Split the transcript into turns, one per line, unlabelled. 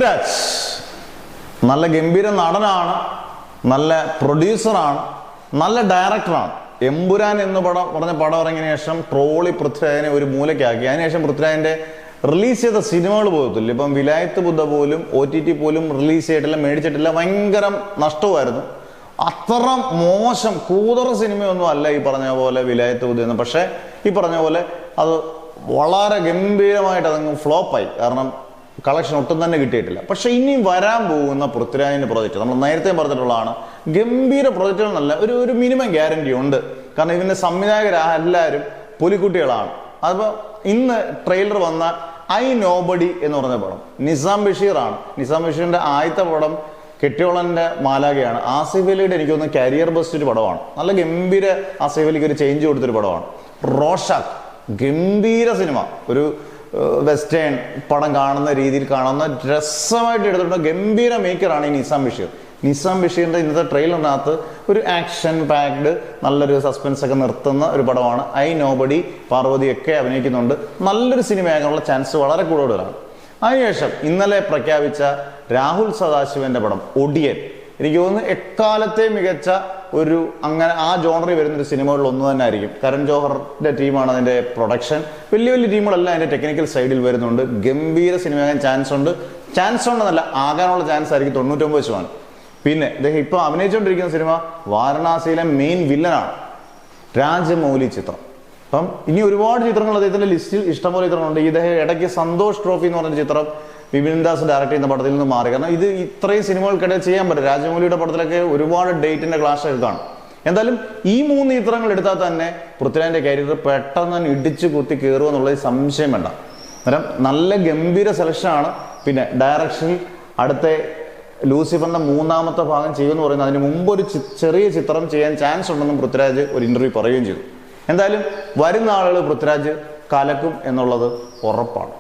പൃഥ്വിരാജ് നല്ല ഗംഭീര നടനാണ്, നല്ല പ്രൊഡ്യൂസറാണ്, നല്ല ഡയറക്ടറാണ്. എമ്പുരാൻ എന്ന് പറഞ്ഞ പടം ഇറങ്ങിയ ശേഷം ട്രോളി പൃഥ്വിരാജിനെ ഒരു മൂലയ്ക്കാക്കി. അതിനുശേഷം പൃഥ്വിരാജിന്റെ റിലീസ് ചെയ്ത സിനിമകൾ പോകത്തില്ല. ഇപ്പം വിലായത്ത് ബുദ്ധ പോലും OTT പോലും റിലീസ് ചെയ്തിട്ടില്ല, മേടിച്ചിട്ടില്ല. ഭയങ്കര നഷ്ടമായിരുന്നു. അത്ര മോശം കൂതറ സിനിമയൊന്നും അല്ല ഈ പറഞ്ഞ പോലെ വിലായത്ത് ബുദ്ധ എന്ന്. പക്ഷെ ഈ പറഞ്ഞ പോലെ അത് വളരെ ഗംഭീരമായിട്ട് അതങ്ങ് ഫ്ലോപ്പായി. കാരണം കളക്ഷൻ ഒട്ടും തന്നെ കിട്ടിയിട്ടില്ല. പക്ഷെ ഇനി വരാൻ പോകുന്ന പൃഥ്വിരാജിന്റെ പ്രൊജക്ട് നമ്മൾ നേരത്തെ പറഞ്ഞിട്ടുള്ളതാണ്. ഗംഭീര പ്രൊജക്റ്റുകൾ നല്ല ഒരു മിനിമം ഗ്യാരണ്ടി ഉണ്ട്. കാരണം ഇതിന്റെ സംവിധായകരെല്ലാവരും പുലിക്കുട്ടികളാണ്. അതിപ്പോൾ ഇന്ന് ട്രെയിലർ വന്ന ഐ നോബഡി എന്ന് പറഞ്ഞ പടം നിസാം ബഷീറാണ്. നിസാം ബഷീറിന്റെ ആദ്യത്തെ പടം കെട്ടിയോളന്റെ മാലാഖയാണ്. ആസിഫ് അലിയുടെ എനിക്ക് തോന്നുന്നു കരിയർ ബെസ്റ്റ് ഒരു പടമാണ്. നല്ല ഗംഭീര ആസിഫ് അലിക്ക് ഒരു ചേഞ്ച് കൊടുത്തൊരു പടമാണ്. റോഷാക്ക് ഗംഭീര സിനിമ, ഒരു വെസ്റ്റേൺ പടം കാണുന്ന രീതിയിൽ കാണുന്ന രസമായിട്ട് എടുത്തിട്ടുണ്ട്. ഗംഭീര മേക്കറാണ് ഈ നിസാം ബഷീർ. നിസാം ബഷീറിന്റെ ഇന്നത്തെ ട്രെയിലറിനകത്ത് ഒരു ആക്ഷൻ പാക്ഡ് നല്ലൊരു സസ്പെൻസ് ഒക്കെ നിർത്തുന്ന ഒരു പടമാണ് ഐ നോബഡി. പാർവതിയൊക്കെ അഭിനയിക്കുന്നുണ്ട്. നല്ലൊരു സിനിമയാകാനുള്ള ചാൻസ് വളരെ കൂടുതലാണ്. അതിനുശേഷം ഇന്നലെ പ്രഖ്യാപിച്ച രാഹുൽ സദാശിവന്റെ പടം ഒടിയൻ, എനിക്ക് തോന്നുന്നു എക്കാലത്തെ മികച്ച ഒരു അങ്ങനെ ആ ജോണറിൽ വരുന്നൊരു സിനിമകളിൽ ഒന്ന് തന്നെ ആയിരിക്കും. കരൺ ജോഹറിന്റെ ടീമാണ് അതിന്റെ പ്രൊഡക്ഷൻ. വലിയ വലിയ ടീമുകളെല്ലാം അതിന്റെ ടെക്നിക്കൽ സൈഡിൽ വരുന്നുണ്ട്. ഗംഭീര സിനിമയാകാൻ ചാൻസ് ഉണ്ടെന്നല്ല, ആകാനുള്ള ചാൻസ് ആയിരിക്കും 99%. പിന്നെ അദ്ദേഹം ഇപ്പൊ അഭിനയിച്ചുകൊണ്ടിരിക്കുന്ന സിനിമ വാരണാസിയിലെ മെയിൻ വില്ലനാണ് രാജമൗലി ചിത്രം. അപ്പം ഇനി ഒരുപാട് ചിത്രങ്ങൾ അദ്ദേഹത്തിന്റെ ലിസ്റ്റിൽ ഇഷ്ടംപോലെ ചിത്രങ്ങളുണ്ട്. ഇദ്ദേഹം ഇടയ്ക്ക് സന്തോഷ് ട്രോഫി എന്ന് പറഞ്ഞ ചിത്രം വിപിൻ ദാസ് ഡയറക്ട് ചെയ്യുന്ന പടത്തിൽ നിന്ന് മാറി. കാരണം ഇത് ഇത്രയും സിനിമകൾക്കിടെ ചെയ്യാൻ പറ്റും. രാജമൗലിയുടെ പടത്തിലൊക്കെ ഒരുപാട് ഡേറ്റിന്റെ ക്ലാഷ് ഒക്കെ കാണും. എന്തായാലും ഈ 3 ചിത്രങ്ങൾ എടുത്താൽ തന്നെ പൃഥ്വിരാജിന്റെ കരിയർ പെട്ടെന്ന് തന്നെ ഇടിച്ചു കുത്തി കയറുക എന്നുള്ളത് സംശയം വേണ്ട. അന്നേരം നല്ല ഗംഭീര സെലക്ഷനാണ്. പിന്നെ ഡയറക്ഷനിൽ അടുത്ത ലൂസിഫറിന്റെ 3ാമത്തെ ഭാഗം ചെയ്യുമെന്ന് പറയുന്നത് അതിന് മുമ്പ് ഒരു ചെറിയ ചിത്രം ചെയ്യാൻ ചാൻസ് ഉണ്ടെന്നും പൃഥ്വിരാജ് ഒരു ഇന്റർവ്യൂ പറയുകയും ചെയ്തു. എന്തായാലും വരുന്ന ആളുകൾ പൃഥ്വിരാജ് കലക്കും എന്നുള്ളത് ഉറപ്പാണ്.